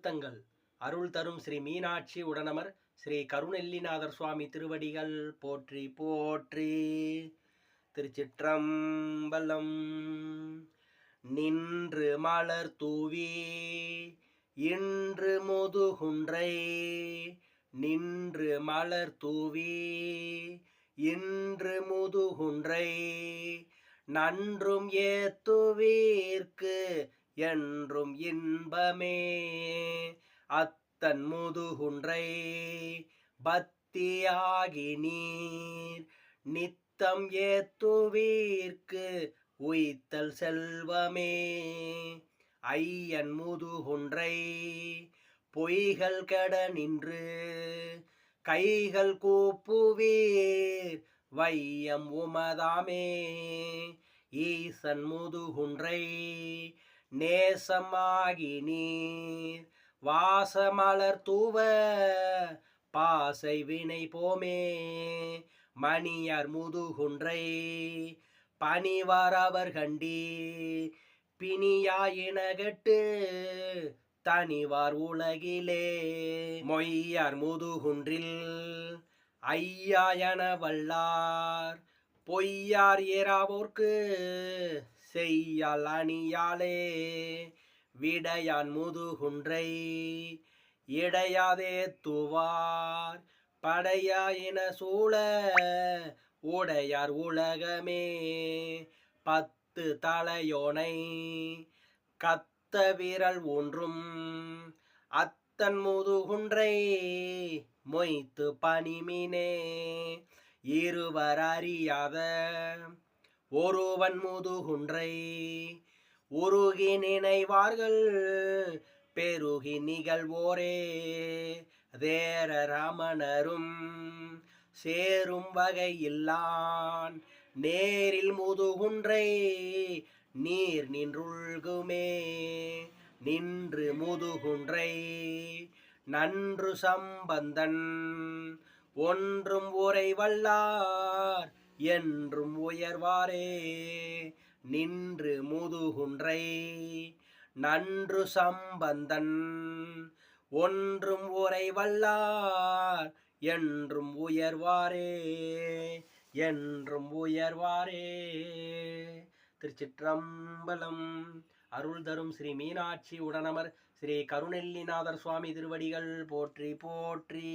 தீர்த்தங்கள் அருள் தரும் ஸ்ரீ மீனாட்சி உடனமர் ஸ்ரீ கருணெல்லிநாதர் சுவாமி திருவடிகள் போற்றி போற்றி. திருச்சிற்றம்பலம். நின்று மலர் தூவி இன்று முதுகுன்றை, நின்று மலர் தூவி இன்று முதுகுன்றை, நன்றும் ஏத்துவீர்க்கு என்றும் இன்பமே. அத்தன் முதுகுன்றை பத்தியாகி நீர் நித்தம் ஏத்துவீர்க்கு உய்த்தல் செல்வமே. ஐயன் முதுகுன்றை பொய்கள் கெட நின்று கைகள் கூப்புவீர் வையம் உமதாமே. ஈசன் முதுகுன்றை நேசமாகி நீர் வாசமலர் தூவ பாசை வினை போமே. மணியர் முதுகுன்றை பணிவாரவர் கண்டீர் பிணியாயின கெட்டு தனிவார் உலகிலே. மொய்யார் முதுகுன்றில் ஐயாயன வல்லார் பொய்யார் ஏறாவோர்க்கு செய்யால் அணியாலே. விடையான் முதுகுன்றை இடையாதே துவார் படையாயின சூழ உடையார் உலகமே. பத்து தலையோனை கத்த விரல் ஒன்றும் அத்தன் முதுகுன்றை மொய்த்து பணிமினே. இருவர் அறியாத ஒருவன் முதுகுன்றை உருகி நினைவார்கள் பெருகி நிகழ்வோரே. தேர ரமணரும் சேரும் வகையில்லான் நேரில் முதுகுன்றை நீர் நின்றுள்குமே. நின்று முதுகுன்றை நன்று சம்பந்தன் ஒன்றும் உரை வல்லார் என்றும் உயர்வாரே. நின்று முதுகுன்றை நன்று சம்பந்தன் ஒன்றும் உரை வல்லார் என்றும் உயர்வாரே, என்றும் உயர்வாரே. திருச்சிற்றம்பலம். அருள் தரும் ஸ்ரீ மீனாட்சி உடனமர் ஸ்ரீ கருணெல்லிநாதர் சுவாமி திருவடிகள் போற்றி போற்றி.